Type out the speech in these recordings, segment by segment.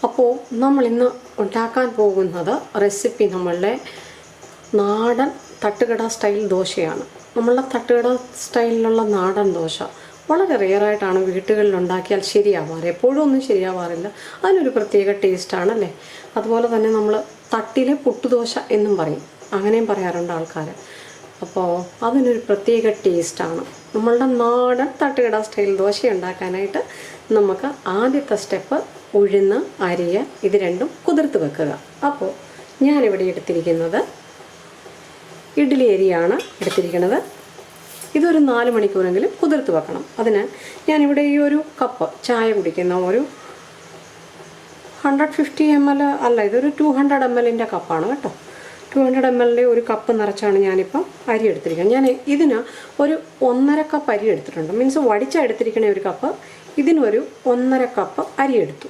അപ്പോൾ നമ്മൾ ഇന്ന് ഉണ്ടാക്കാൻ പോകുന്നത് റെസിപ്പി നമ്മളുടെ നാടൻ തട്ടുകട സ്റ്റൈൽ ദോശയാണ്. നമ്മളുടെ തട്ടുകട സ്റ്റൈലിലുള്ള നാടൻ ദോശ വളരെ റെയറായിട്ടാണ് വീട്ടുകളിൽ ഉണ്ടാക്കിയാൽ ശരിയാവാറ്. എപ്പോഴും ഒന്നും ശരിയാവാറില്ല. അതിനൊരു പ്രത്യേക ടേസ്റ്റാണല്ലേ. അതുപോലെ തന്നെ നമ്മൾ തട്ടിലെ പുട്ടുദോശ എന്നും പറയും, അങ്ങനെയും പറയാറുണ്ട് ആൾക്കാർ. അപ്പോൾ അതിനൊരു പ്രത്യേക ടേസ്റ്റാണ്. നമ്മളുടെ നാടൻ തട്ടുകട സ്റ്റൈൽ ദോശ ഉണ്ടാക്കാനായിട്ട് നമുക്ക് ആദ്യത്തെ സ്റ്റെപ്പ് ഉഴുന്ന്, അരിയ ഇത് രണ്ടും കുതിർത്ത് വെക്കുക. അപ്പോൾ ഞാനിവിടെ എടുത്തിരിക്കുന്നത് ഇഡ്ഡലി അരിയാണ് എടുത്തിരിക്കുന്നത്. ഇതൊരു 4 മണിക്കൂറെങ്കിലും കുതിർത്ത് വെക്കണം. അതിന് ഞാനിവിടെ ഈ ഒരു കപ്പ് ചായ കുടിക്കുന്ന ഒരു 150 ml അല്ല, ഇതൊരു 200 ml കപ്പാണ് കേട്ടോ. 200 ml ഒരു കപ്പ് നിറച്ചാണ് ഞാനിപ്പം അരി എടുത്തിരിക്കുന്നത്. ഞാൻ ഇതിന് ഒരു 1.5 കപ്പ് അരി എടുത്തിട്ടുണ്ട്. മീൻസ് വടിച്ചെടുത്തിരിക്കണ ഒരു കപ്പ്, ഇതിനൊരു 1.5 കപ്പ് അരി എടുത്തു.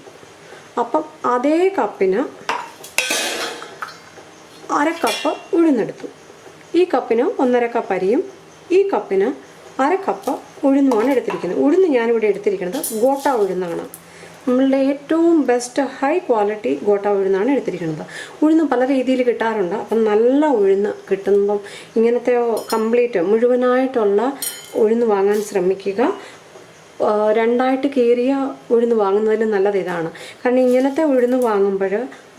അപ്പം അതേ കപ്പിന് 1/2 കപ്പ് ഉഴുന്നെടുത്തു. ഈ കപ്പിന് 1.5 കപ്പ് അരിയും ഈ കപ്പിന് 1/2 കപ്പ് ഉഴുന്നുമാണ് എടുത്തിരിക്കുന്നത്. ഉഴുന്ന് ഞാനിവിടെ എടുത്തിരിക്കുന്നത് ഗോട്ട ഉഴുന്നാണ്. നമ്മളുടെ ഏറ്റവും ബെസ്റ്റ് ഹൈ ക്വാളിറ്റി ഗോട്ട ഉഴുന്നാണ് എടുത്തിരിക്കുന്നത്. ഉഴുന്ന് പല രീതിയിൽ കിട്ടാറുണ്ട്. അപ്പം നല്ല ഉഴുന്ന് കിട്ടുമ്പം ഇങ്ങനത്തെ കംപ്ലീറ്റ് മുഴുവനായിട്ടുള്ള ഉഴുന്ന് വാങ്ങാൻ ശ്രമിക്കുക. 2ആയിട്ട് കീറിയ ഉഴുന്ന് വാങ്ങുന്നതിൽ നല്ലത് ഇതാണ്. കാരണം ഇങ്ങനത്തെ ഉഴുന്ന് വാങ്ങുമ്പോൾ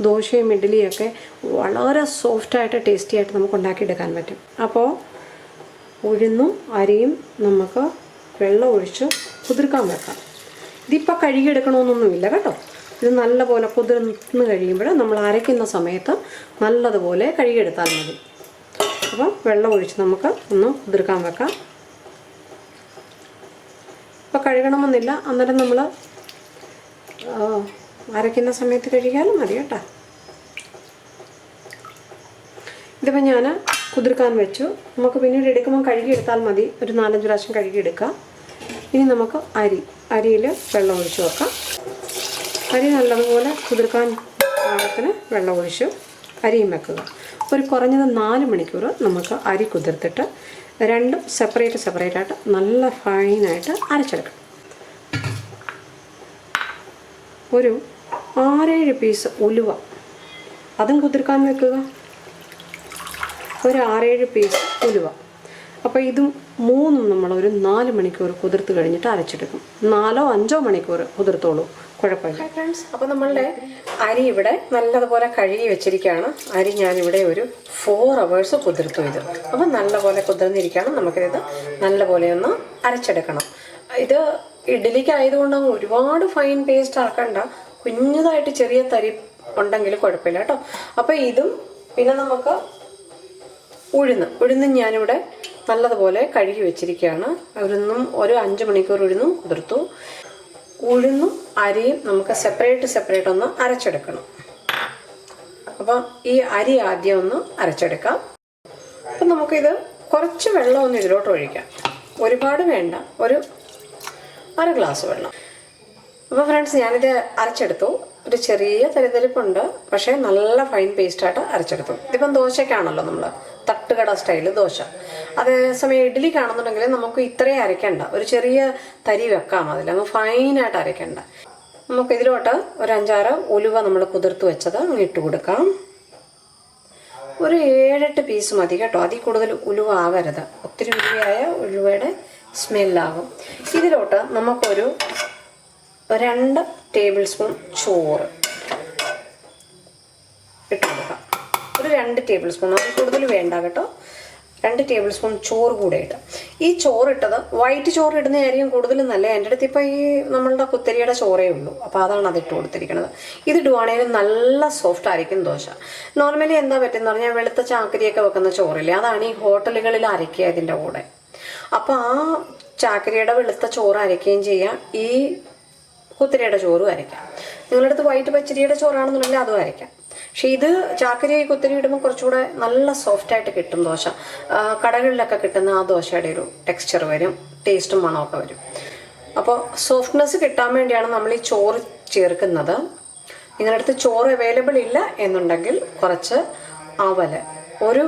ദോശയും ഇഡ്ഡലിയൊക്കെ വളരെ സോഫ്റ്റായിട്ട് ടേസ്റ്റി ആയിട്ട് നമുക്ക് ഉണ്ടാക്കിയെടുക്കാൻ പറ്റും. അപ്പോൾ ഉഴുന്നും അരിയും നമുക്ക് വെള്ളം ഒഴിച്ച് കുതിർക്കാൻ വെക്കാം. ഇതിപ്പോൾ കഴുകിയെടുക്കണമെന്നൊന്നുമില്ല കേട്ടോ. ഇത് നല്ലപോലെ കുതിർന്ന് കഴിയുമ്പോൾ നമ്മൾ അരയ്ക്കുന്ന സമയത്ത് നല്ലതുപോലെ കഴുകിയെടുത്താൽ മതി. അപ്പം വെള്ളം ഒഴിച്ച് നമുക്ക് ഒന്ന് കുതിർക്കാൻ വെക്കാം. ഇപ്പോൾ കഴുകണമെന്നില്ല, അന്നേരം നമ്മൾ അരയ്ക്കുന്ന സമയത്ത് കഴുകിയാലും മതി കേട്ടോ. ഇതിപ്പോൾ ഞാൻ കുതിർക്കാൻ വെച്ചു. നമുക്ക് പിന്നീട് എടുക്കുമ്പോൾ കഴുകിയെടുത്താൽ മതി. ഒരു 4-5 പ്രാവശ്യം കഴുകിയെടുക്കാം. ഇനി നമുക്ക് അരിയിൽ വെള്ളം ഒഴിച്ച് വെക്കാം. അരി നല്ലതുപോലെ കുതിർക്കാൻ പാകത്തിന് വെള്ളം ഒഴിച്ച് അരിയും വെക്കുക. ഒരു കുറഞ്ഞത് 4 മണിക്കൂർ നമുക്ക് അരി കുതിർത്തിട്ട് രണ്ടും സെപ്പറേറ്റ് ആയിട്ട് നല്ല ഫൈനായിട്ട് അരച്ചെടുക്കണം. ഒരു 6-7 പീസ് ഉലുവ അതും കുതിർക്കാൻ വെക്കുക. ഒരു 6-7 പീസ് ഉലുവ. അപ്പോൾ ഇതും മൂന്നും നമ്മളൊരു 4 മണിക്കൂർ കുതിർത്ത് കഴിഞ്ഞിട്ട് അരച്ചെടുക്കും. 4-5 മണിക്കൂർ കുതിർത്തോളൂ, കുഴപ്പമില്ല ഫ്രണ്ട്സ്. അപ്പോൾ നമ്മളുടെ അരി ഇവിടെ നല്ലതുപോലെ കഴുകി വെച്ചിരിക്കുകയാണ്. അരി ഞാനിവിടെ ഒരു 4 hours കുതിർത്തു. ഇത് അപ്പം നല്ലപോലെ കുതിർന്നിരിക്കുകയാണ്. നമുക്കിത് നല്ലപോലെ ഒന്ന് അരച്ചെടുക്കണം. ഇത് ഇഡ്ഡലിക്ക് ആയതുകൊണ്ട് ഒരുപാട് ഫൈൻ പേസ്റ്റ് ആക്കണ്ട. കുഞ്ഞതായിട്ട് ചെറിയ തരി ഉണ്ടെങ്കിൽ കുഴപ്പമില്ല കേട്ടോ. അപ്പോൾ ഇതും പിന്നെ നമുക്ക് ഉഴുന്ന് ഞാനിവിടെ നല്ലതുപോലെ കഴുകി വെച്ചിരിക്കുകയാണ്. ഒരു 5 മണിക്കൂർ ഉഴുന്നും കുതിർത്തു. ഉഴുന്നും അരിയും നമുക്ക് സെപ്പറേറ്റ് ഒന്ന് അരച്ചെടുക്കണം. അപ്പം ഈ അരി ആദ്യം ഒന്ന് അരച്ചെടുക്കാം. അപ്പം നമുക്കിത് കുറച്ച് വെള്ളം ഒന്ന് ഇതിലോട്ട് ഒഴിക്കാം. ഒരുപാട് വേണ്ട, ഒരു 1/2 ഗ്ലാസ് വെള്ളം. അപ്പോൾ ഫ്രണ്ട്സ് ഞാനിത് അരച്ചെടുത്തു. ഒരു ചെറിയ തരിതരിപ്പുണ്ട്, പക്ഷേ നല്ല ഫൈൻ പേസ്റ്റായിട്ട് അരച്ചെടുത്തു. ഇതിപ്പം ദോശയ്ക്കാണല്ലോ നമ്മൾ തട്ടുകട സ്റ്റൈല് ദോശ. അതേസമയം ഇഡ്ഡലിക്കാണെന്നുണ്ടെങ്കിൽ നമുക്ക് ഇത്രയും അരയ്ക്കണ്ട, ഒരു ചെറിയ തരി വെക്കാം. അതിലങ്ങ് ഫൈനായിട്ട് അരയ്ക്കണ്ട. നമുക്ക് ഇതിലോട്ട് ഒരു 5-6 ഉലുവ നമ്മൾ കുതിർത്ത് വെച്ചത് ഇട്ട് കൊടുക്കാം. ഒരു 7-8 പീസ് മതി കേട്ടോ. അതിൽ കൂടുതൽ ഉലുവ ആകരുത്. ഒത്തിരി ഉലുവയായ ഉലുവയുടെ സ്മെല്ലാകും. ഇതിലോട്ട് നമുക്കൊരു 2 ടേബിൾ സ്പൂൺ ചോറ് ഇട്ട് കൊടുക്കാം. ഒരു 2 ടേബിൾ സ്പൂൺ, അതിൽ കൂടുതൽ വേണ്ട കേട്ടോ. 2 ടേബിൾ സ്പൂൺ ചോറ് കൂടെ ഇട്ട്. ഈ ചോറിട്ടത് വൈറ്റ് ചോറ് ഇടുന്നതായിരിക്കും കൂടുതലും നല്ല. എൻ്റെ അടുത്ത് ഇപ്പോൾ ഈ നമ്മളുടെ കുത്തരിയുടെ ചോറേ ഉള്ളൂ. അപ്പോൾ അതാണ് അതിട്ട് കൊടുത്തിരിക്കുന്നത്. ഇതിടുവാണെങ്കിൽ നല്ല സോഫ്റ്റ് ആയിരിക്കും ദോശ. നോർമലി എന്താ പറ്റുമെന്ന് പറഞ്ഞാൽ വെളുത്ത ചാക്കരിയൊക്കെ വെക്കുന്ന ചോറില്ലേ, അതാണ് ഈ ഹോട്ടലുകളിൽ അരയ്ക്കുക ഇതിൻ്റെ കൂടെ. അപ്പോൾ ആ ചാക്കരിയുടെ വെളുത്ത ചോറ് അരയ്ക്കുകയും ചെയ്യാം, ഈ കുത്തിരിയുടെ ചോറും അരയ്ക്കാം. നിങ്ങളുടെ അടുത്ത് വൈറ്റ് പച്ചരിയുടെ ചോറാണെന്നുണ്ടെങ്കിൽ അതും അരയ്ക്കാം. പക്ഷെ ഇത് ചാക്കരി കുത്തിരി ഇടുമ്പോൾ കുറച്ചുകൂടെ നല്ല സോഫ്റ്റായിട്ട് കിട്ടും ദോശ. കടകളിലൊക്കെ കിട്ടുന്ന ആ ദോശയുടെ ഒരു ടെക്സ്ചർ വരും, ടേസ്റ്റും മണമൊക്കെ വരും. അപ്പോൾ സോഫ്റ്റ്നെസ് കിട്ടാൻ വേണ്ടിയാണ് നമ്മൾ ഈ ചോറ് ചേർക്കുന്നത്. നിങ്ങളുടെ അടുത്ത് ചോറ് അവൈലബിൾ ഇല്ല എന്നുണ്ടെങ്കിൽ കുറച്ച് അവല്, ഒരു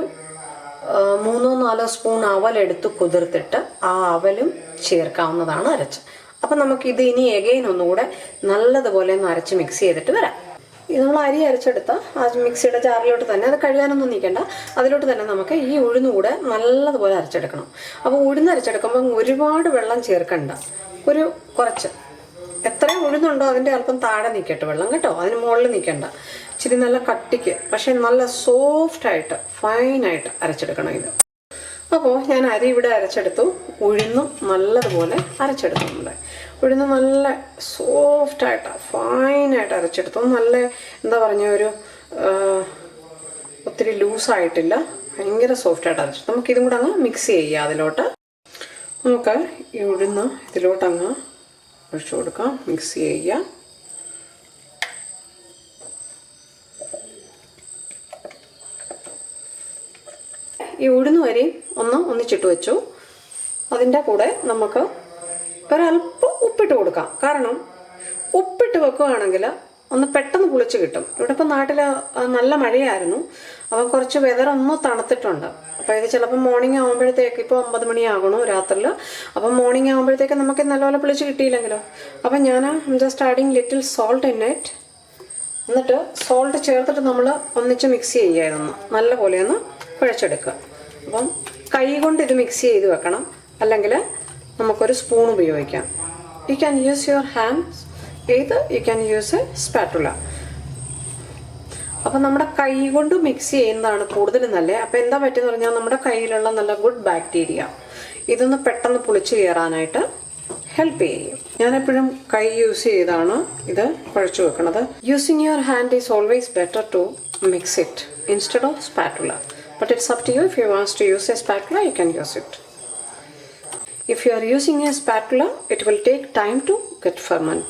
3-4 സ്പൂൺ അവലെടുത്ത് കുതിർത്തിട്ട് ആ അവലും ചേർക്കാവുന്നതാണ് അരച്ച്. അപ്പം നമുക്കിത് ഇനി എഗെയിൻ ഒന്നുകൂടെ നല്ലതുപോലെ ഒന്ന് അരച്ച് മിക്സ് ചെയ്തിട്ട് വരാം. നമ്മൾ അരി അരച്ചെടുത്ത ആ മിക്സിയുടെ ജാറിലോട്ട് തന്നെ, അത് കഴുകാനൊന്നും നിൽക്കണ്ട, അതിലോട്ട് തന്നെ നമുക്ക് ഈ ഉഴുന്നുകൂടെ നല്ലതുപോലെ അരച്ചെടുക്കണം. അപ്പോൾ ഉഴുന്ന് അരച്ചെടുക്കുമ്പോൾ ഒരുപാട് വെള്ളം ചേർക്കണ്ട, കുറച്ച് എത്രയും ഉഴുന്നുണ്ടോ അതിൻ്റെ അല്പം താഴെ നിൽക്കട്ടെ വെള്ളം കേട്ടോ, അതിന് മുകളിൽ നിൽക്കണ്ട. ഇച്ചിരി നല്ല കട്ടിക്ക്, പക്ഷേ നല്ല സോഫ്റ്റായിട്ട് ഫൈനായിട്ട് അരച്ചെടുക്കണം ഇത്. അപ്പോൾ ഞാൻ അരി ഇവിടെ അരച്ചെടുത്തു, ഉഴുന്നും നല്ലതുപോലെ അരച്ചെടുക്കുന്നുണ്ട്. ഉഴുന്ന് നല്ല സോഫ്റ്റായിട്ട് ഫൈനായിട്ട് അരച്ചെടുത്തു. നല്ല എന്താ പറഞ്ഞ ഒത്തിരി ലൂസായിട്ടില്ല, ഭയങ്കര സോഫ്റ്റായിട്ട് അരച്ചെടുത്തു. നമുക്കിതും കൂടെ അങ്ങ് മിക്സ് ചെയ്യാം. അതിലോട്ട് നമുക്ക് ഈ ഉഴുന്ന് ഇതിലോട്ടങ്ങ് ഒഴിച്ചു കൊടുക്കാം, മിക്സ് ചെയ്യാം. ഈ ഉഴുന്ന് വരെയും ഒന്നിച്ചിട്ട് വെച്ചു. അതിൻ്റെ കൂടെ നമുക്ക് ഒരല്പം ഉപ്പിട്ട് കൊടുക്കാം. കാരണം ഉപ്പിട്ട് വെക്കുകയാണെങ്കിൽ ഒന്ന് പെട്ടെന്ന് പുളിച്ച് കിട്ടും. ഇവിടെ ഇപ്പം നാട്ടിൽ നല്ല മഴയായിരുന്നു, അപ്പം കുറച്ച് വെതർ ഒന്ന് തണുത്തിട്ടുണ്ട്. അപ്പോൾ ഇത് ചിലപ്പോൾ മോർണിംഗ് ആകുമ്പോഴത്തേക്ക്, ഇപ്പോൾ 9 മണിയാകണോ രാത്രിയിൽ, അപ്പം മോർണിംഗ് ആകുമ്പോഴത്തേക്ക് നമുക്ക് നല്ലപോലെ പുളിച്ച് കിട്ടിയില്ലെങ്കിലോ. അപ്പം ഞാൻ just adding little salt in it. എന്നിട്ട് സോൾട്ട് ചേർത്തിട്ട് നമ്മൾ ഒന്നിച്ച് മിക്സ് ചെയ്യുക. ഇതൊന്ന് നല്ലപോലെ ഒന്ന് കുഴച്ചെടുക്കുക. അപ്പം കൈ കൊണ്ട് ഇത് മിക്സ് ചെയ്ത് വെക്കണം, അല്ലെങ്കിൽ നമുക്കൊരു സ്പൂൺ ഉപയോഗിക്കാം. You can use your hands, you can use A spatula. അപ്പം നമ്മുടെ കൈ കൊണ്ട് മിക്സ് ചെയ്യുന്നതാണ് കൂടുതലും നല്ലത്. അപ്പം എന്താ പറ്റുമെന്ന് പറഞ്ഞാൽ നമ്മുടെ കയ്യിലുള്ള നല്ല ഗുഡ് ബാക്ടീരിയ ഇതൊന്ന് പെട്ടെന്ന് പുളിച്ച് കയറാനായിട്ട് ഹെൽപ്പ് ചെയ്യും. ഞാനെപ്പോഴും കൈ യൂസ് ചെയ്താണ് ഇത് കുഴച്ചു വെക്കണത്. Using your hand is always better to mix it instead of spatula. But it's up to you. If you want to use a spatula, you can use it. If you are using a spatula, it will take time to get ferment.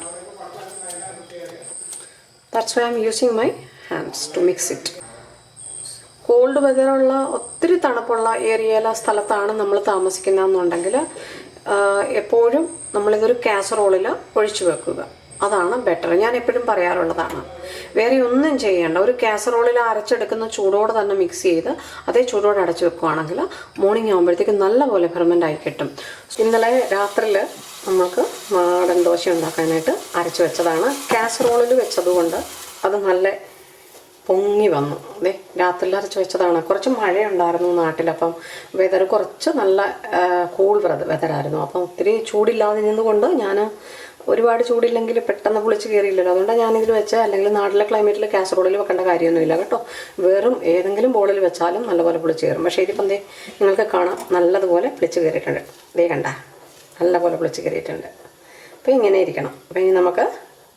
That's why I'm using my hands to mix it. Cold വെതറുള്ള ഒത്തിരി തണുപ്പുള്ള ഏരിയയിലെ സ്ഥലത്താണ് നമ്മൾ താമസിക്കുന്നതെന്നുണ്ടെങ്കിൽ എപ്പോഴും നമ്മളിതൊരു കാസറോളിൽ ഒഴിച്ചു വെക്കുക. അതാണ് ബെറ്റർ. ഞാൻ എപ്പോഴും പറയാറുള്ളതാണ്. വേറെ ഒന്നും ചെയ്യേണ്ട. ഒരു കാസറോളിൽ അരച്ചെടുക്കുന്ന ചൂടോടെ തന്നെ മിക്സ് ചെയ്ത് അതേ ചൂടോടെ അടച്ചു വെക്കുകയാണെങ്കിൽ മോർണിംഗ് ആകുമ്പോഴത്തേക്ക് നല്ലപോലെ ഫെർമെൻ്റ് ആയി കിട്ടും. ഇന്നലെ രാത്രിയിൽ നമുക്ക് നാടൻ ദോശ ഉണ്ടാക്കാനായിട്ട് അരച്ചു വെച്ചതാണ്. കാസറോളിൽ വെച്ചതുകൊണ്ട് അത് നല്ല പൊങ്ങി വന്നു. അതെ, രാത്രിയിൽ അരച്ച് വെച്ചതാണ്. കുറച്ച് മഴയുണ്ടായിരുന്നു നാട്ടിൽ, അപ്പം വെതർ കുറച്ച് നല്ല കൂൾ വെതറായിരുന്നു. അപ്പം ഒത്തിരി ചൂടില്ലാതെ നിന്നുകൊണ്ട് ഞാൻ ഒരുപാട് ചൂടില്ലെങ്കിൽ പെട്ടെന്ന് പുളിച്ച് കയറിയില്ലല്ലോ, അതുകൊണ്ടാണ് ഞാനിതിൽ വെച്ചാൽ. അല്ലെങ്കിൽ നാട്ടിലെ ക്ലൈമറ്റിൽ കാസറോളിൽ വെക്കേണ്ട കാര്യമൊന്നുമില്ല കേട്ടോ. വെറും ഏതെങ്കിലും ബോളിൽ വെച്ചാലും നല്ലപോലെ പുളിച്ച് കയറും. പക്ഷേ ഇതിപ്പം ദേ നിങ്ങൾക്ക് കാണാം നല്ലതുപോലെ പുളിച്ച് കയറിയിട്ടുണ്ട്. ദേ കണ്ട നല്ലപോലെ പുളിച്ച് കയറിയിട്ടുണ്ട്. അപ്പോൾ ഇങ്ങനെ ഇരിക്കണം. അപ്പോൾ ഇനി നമുക്ക്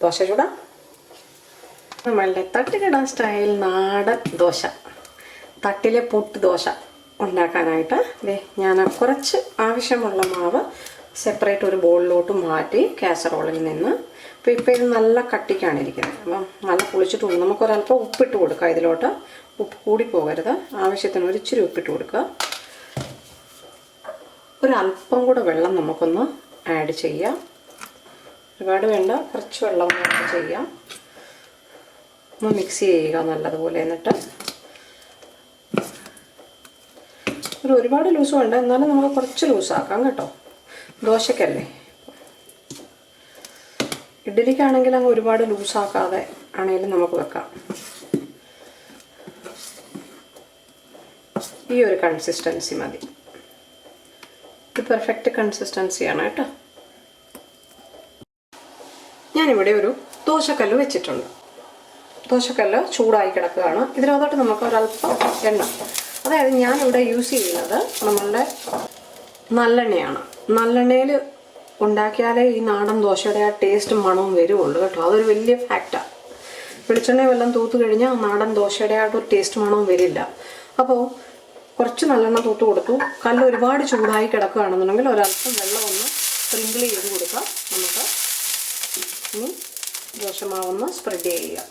ദോശ ചൂടാം. നമ്മളുടെ തട്ടുകട സ്റ്റൈൽ നാടൻ ദോശ, തട്ടിലെ പുട്ട് ദോശ ഉണ്ടാക്കാനായിട്ട് ഞാൻ കുറച്ച് ആവശ്യമുള്ള മാവ് സെപ്പറേറ്റ് ഒരു ബോളിലോട്ട് മാറ്റി കാസറോളിൽ നിന്ന്. അപ്പോൾ ഇപ്പോൾ ഇത് നല്ല കട്ടിക്കാണ് ഇരിക്കുന്നത്. അപ്പം നല്ല പുളിച്ചിട്ടുണ്ട്. നമുക്കൊരല്പം ഉപ്പിട്ട് കൊടുക്കുക. ഇതിലോട്ട് ഉപ്പ് കൂടി പോകരുത്, ആവശ്യത്തിന് ഒരു ഇച്ചിരി ഉപ്പിട്ട് കൊടുക്കുക. ഒരല്പം കൂടെ വെള്ളം നമുക്കൊന്ന് ആഡ് ചെയ്യാം. ഒരുപാട് വേണ്ട, കുറച്ച് വെള്ളം ആഡ് ചെയ്യാം. ഒന്ന് മിക്സ് ചെയ്യുക നല്ലതുപോലെ. എന്നിട്ട് ഒരുപാട് ലൂസ് വേണ്ട, എന്നാലും നമുക്ക് കുറച്ച് ലൂസാക്കാം കേട്ടോ. ദോശക്കല്ലേ, ഇഡ്ഡലിക്കാണെങ്കിൽ അങ്ങ് ഒരുപാട് ലൂസാക്കാതെ ആണെങ്കിലും നമുക്ക് വെക്കാം. ഈ ഒരു കൺസിസ്റ്റൻസി മതി. ഇത് പെർഫെക്റ്റ് കൺസിസ്റ്റൻസിയാണ് കേട്ടോ. ഞാനിവിടെ ഒരു ദോശക്കല്ല് വെച്ചിട്ടുണ്ട്. ദോശക്കല്ല് ചൂടായി കിടക്കുകയാണ്. ഇതിനകത്തോട്ട് നമുക്ക് ഒരല്പം എണ്ണ, അതായത് ഞാനിവിടെ യൂസ് ചെയ്യുന്നത് നമ്മളുടെ നല്ലെണ്ണയാണ്. നല്ലെണ്ണയിൽ ഉണ്ടാക്കിയാലേ ഈ നാടൻ ദോശയുടെ ആ ടേസ്റ്റും മണവും വരുള്ളൂ കേട്ടോ. അതൊരു വലിയ ഫാക്റ്റാണ്. വെളിച്ചെണ്ണ വല്ലതും തൂത്ത് കഴിഞ്ഞാൽ നാടൻ ദോശയുടെ ആ ഒരു ടേസ്റ്റ് മണവും വരില്ല. അപ്പോൾ കുറച്ച് നല്ലെണ്ണ തൂത്ത് കൊടുത്തു. കല്ല് ഒരുപാട് ചൂടായി കിടക്കുകയാണെന്നുണ്ടെങ്കിൽ ഒരല്പം വെള്ളം ഒന്ന് സ്പ്രിങ്കിൾ ചെയ്ത് കൊടുക്കാം. നമുക്ക് ഇനി ദോശമാവൊന്ന് സ്പ്രെഡ് ചെയ്യുക.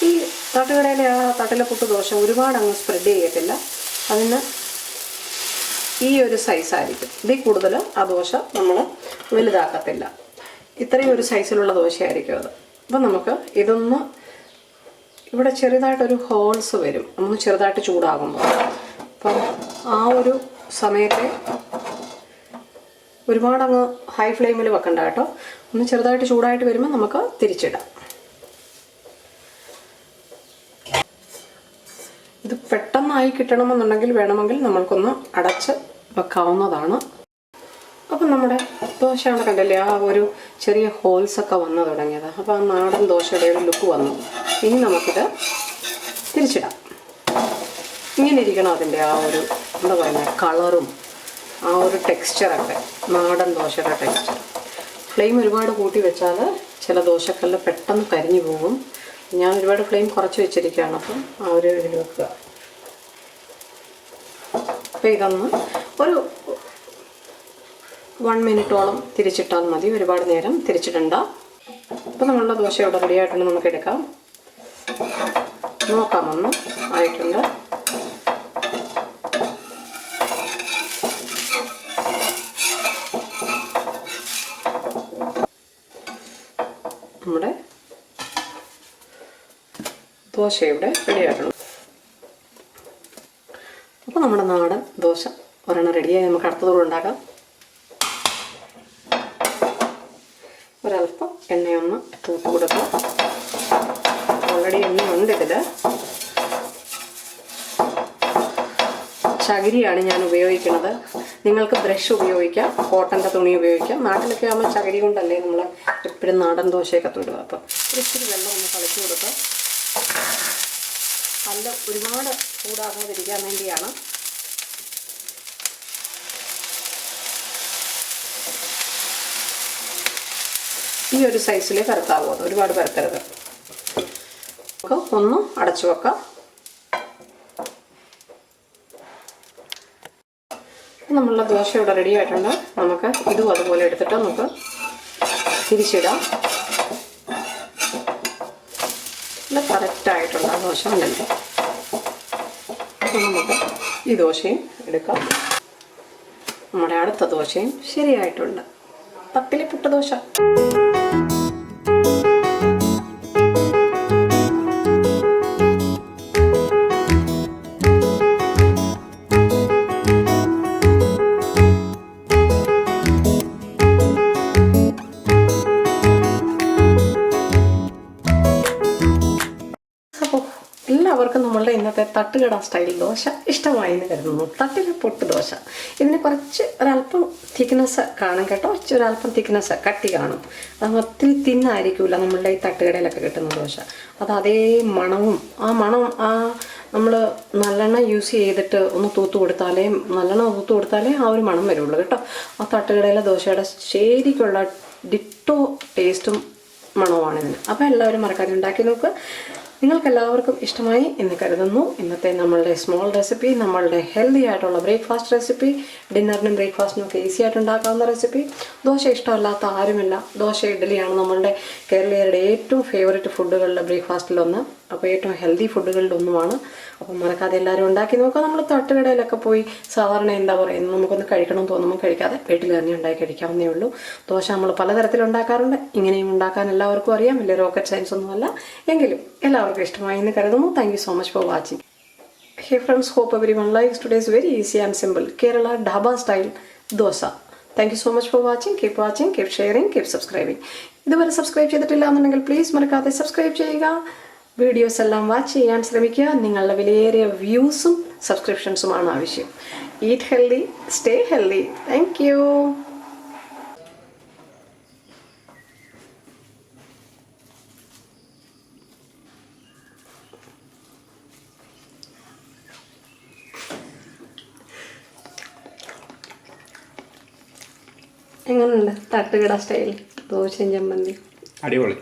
ഈ തട്ടുകടയിലെ ആ തട്ടിലെ പുട്ട് ദോശ ഒരുപാട് അങ്ങ് സ്പ്രെഡ് ചെയ്യത്തില്ല. അതിന് ഈ ഒരു സൈസായിരിക്കും. ഇതിൽ കൂടുതൽ ആ ദോശ നമ്മൾ വലുതാക്കത്തില്ല. ഇത്രയും ഒരു സൈസിലുള്ള ദോശയായിരിക്കും അത്. അപ്പം നമുക്ക് ഇതൊന്ന് ഇവിടെ ചെറുതായിട്ടൊരു ഹോൾസ് വരും, ഒന്ന് ചെറുതായിട്ട് ചൂടാകുമ്പോൾ. അപ്പം ആ ഒരു സമയത്തെ ഒരുപാടങ്ങ് ഹൈ ഫ്ലെയിമിൽ വെക്കണ്ട കേട്ടോ. ഒന്ന് ചെറുതായിട്ട് ചൂടായിട്ട് വരുമ്പോൾ നമുക്ക് തിരിച്ചിടാം. ഇത് പെട്ടെന്നായി കിട്ടണമെന്നുണ്ടെങ്കിൽ വേണമെങ്കിൽ നമ്മൾക്കൊന്ന് അടച്ച് വെക്കാവുന്നതാണ്. അപ്പം നമ്മുടെ ദോശയാണ് കണ്ടല്ലേ ആ ഒരു ചെറിയ ഹോൾസൊക്കെ വന്നു തുടങ്ങിയത്. അപ്പോൾ ആ നാടൻ ദോശയുടെ ഒരു ലുക്ക് വന്നു. ഇനി നമുക്കിത് തിരിച്ചിടാം. ഇങ്ങനെ ഇരിക്കണം അതിൻ്റെ ആ ഒരു എന്താ പറയുന്നത് കളറും ആ ഒരു ടെക്സ്ചറൊക്കെ, നാടൻ ദോശയുടെ ടെക്സ്ചർ. ഫ്ലെയിം ഒരുപാട് കൂട്ടി വെച്ചാൽ ചില ദോശക്കല്ല് പെട്ടെന്ന് കരിഞ്ഞു പോകും. ഞാൻ ഒരുപാട് ഫ്ലെയിം കുറച്ച് വെച്ചിരിക്കുകയാണ്. അപ്പം ആ ഒരു ഇതിൽ വെക്കുക. അപ്പോൾ ഇതൊന്ന് ഒരു 1 മിനിറ്റോളം തിരിച്ചിട്ടാൽ മതി, ഒരുപാട് നേരം തിരിച്ചിടണ്ട. അപ്പോൾ നമ്മളുടെ ദോശ ഇവിടെ റെഡി ആയിട്ടുണ്ട്. നമുക്ക് എടുക്കാം, നോക്കാം. ഒന്ന് ആയിട്ടുണ്ട്. നമ്മുടെ ദോശ ഇവിടെ റെഡി ആയിട്ടുണ്ട്. അപ്പോൾ നമ്മുടെ നാടൻ ദോശ ഒരെണ്ണം റെഡിയായി. നമുക്ക് അടുത്തതോടെ ഉണ്ടാക്കാം. ഒരല്പം എണ്ണയൊന്ന് തൂത്ത് കൊടുക്കാം. ഓൾറെഡി എണ്ണയുണ്ട് ഇതിൽ. ചകിരിയാണ് ഞാൻ ഉപയോഗിക്കുന്നത്. നിങ്ങൾക്ക് ബ്രഷ് ഉപയോഗിക്കാം, കോട്ടൻ്റെ തുണി ഉപയോഗിക്കാം. നാട്ടിലൊക്കെ ആകുമ്പോൾ ചകിരി കൊണ്ടല്ലേ നമ്മൾ എപ്പോഴും നാടൻ ദോശയൊക്കെ തൊടുക. അപ്പം ഇച്ചിരി വെള്ളം ഒന്ന് കളിച്ചു കൊടുക്കാം. നല്ല ഒരുപാട് ചൂടാകാതിരിക്കാൻ വേണ്ടിയാണ്. ഈ ഒരു സൈസിലേ പരത്താവൂ, അത് ഒരുപാട് പരത്തരുത്. നമുക്ക് ഒന്ന് അടച്ചു വെക്കാം. നമ്മളുടെ ദോശ ഇവിടെ റെഡി ആയിട്ടുണ്ട്. നമുക്ക് ഇതും അതുപോലെ എടുത്തിട്ട് നമുക്ക് തിരിച്ചിടാം. നല്ല കറക്റ്റായിട്ടുള്ള ദോശ ഉണ്ടല്ലോ. നമുക്ക് ഈ ദോശയും എടുക്കാം. നമ്മുടെ അടുത്ത ദോശയും ശരിയായിട്ടുണ്ട്. തട്ടിലെ പുട്ട് ദോശ. എല്ലാവർക്കും നമ്മളുടെ ഇന്നത്തെ തട്ടുകട സ്റ്റൈൽ ദോശ ഇഷ്ടമായി എന്ന് കരുതുന്നു. തട്ടിലെ പൊട്ട് ദോശ. ഇതിന് കുറച്ച് ഒരല്പം തിക്നെസ് കാണും കേട്ടോ. ഒരല്പം തിക്നെസ് കട്ടി കാണും. അത് ഒത്തിരി തിന്നായിരിക്കില്ല നമ്മളുടെ ഈ തട്ടുകടയിലൊക്കെ കിട്ടുന്ന ദോശ. അത് അതേ മണവും ആ മണം നമ്മൾ നല്ലെണ്ണ യൂസ് ചെയ്തിട്ട് ഒന്ന് തൂത്ത് കൊടുത്താലേ ആ ഒരു മണം വരുള്ളൂ കേട്ടോ. ആ തട്ടുകടയിലെ ദോശയുടെ ശരിക്കുള്ള ഡിറ്റോ ടേസ്റ്റും മണവുമാണിതിന്. അപ്പോൾ എല്ലാവരും മറക്കാതെ ഉണ്ടാക്കി നോക്കുക. നിങ്ങൾക്കെല്ലാവർക്കും ഇഷ്ടമായി എന്ന് കരുതുന്നു. ഇന്നത്തെ നമ്മളുടെ സ്മോൾ റെസിപ്പി, നമ്മളുടെ ഹെൽത്തി ആയിട്ടുള്ള ബ്രേക്ക്ഫാസ്റ്റ് റെസിപ്പി, ഡിന്നറിനും ബ്രേക്ക്ഫാസ്റ്റിനും ഒക്കെ ഈസി ആയിട്ട് ഉണ്ടാക്കാവുന്ന റെസിപ്പി. ദോശ ഇഷ്ടമല്ലാത്ത ആരുമില്ല. ദോശ ഇഡ്ഡലിയാണ് നമ്മളുടെ കേരളീയരുടെ ഏറ്റവും ഫേവറേറ്റ് ഫുഡുകളിലെ ബ്രേക്ക്ഫാസ്റ്റിലൊന്ന്. അപ്പോൾ ഏറ്റവും ഹെൽത്തി ഫുഡുകളിലൊന്നുമാണ്. അപ്പം മറക്കാതെ എല്ലാവരും ഉണ്ടാക്കി നോക്കുക. നമ്മൾ തട്ടുകടയിലൊക്കെ പോയി സാധാരണ എന്താ പറയുന്നത്, നമുക്കൊന്ന് കഴിക്കണമെന്ന് തോന്നുമ്പോൾ കഴിക്കാതെ വീട്ടിൽ തന്നെ ഉണ്ടാക്കി കഴിക്കാവുന്നേ ഉള്ളൂ. ദോശ നമ്മൾ പലതരത്തിലുണ്ടാക്കാറുണ്ട്. ഇങ്ങനെയും ഉണ്ടാക്കാൻ എല്ലാവർക്കും അറിയാം. വലിയ റോക്കറ്റ് സയൻസ് ഒന്നുമല്ല. എങ്കിലും എല്ലാവർക്കും ഇഷ്ടമായി എന്ന് കരുതുന്നു. Thank you so much for watching. Hey friends, hope everyone likes today's very easy and simple Kerala Dhaba style dosa. Thank you so much for watching. Keep watching, keep sharing, keep subscribing. ഇതുവരെ subscribe ചെയ്തിട്ടില്ല എന്നുണ്ടെങ്കിൽ please മറക്കാതെ subscribe ചെയ്യുക. Videos എല്ലാം watch ചെയ്യാൻ ശ്രമിക്കുക. നിങ്ങളുടെ വിലയേറിയ വ്യൂസും സബ്സ്ക്രിപ്ഷൻസുമാണ് ആവശ്യം. Eat healthy, stay healthy. Thank you. എങ്ങനെയുണ്ട് തട്ടുകട സ്റ്റൈൽ ദോശയും ചമ്മന്തി? അടിപൊളി.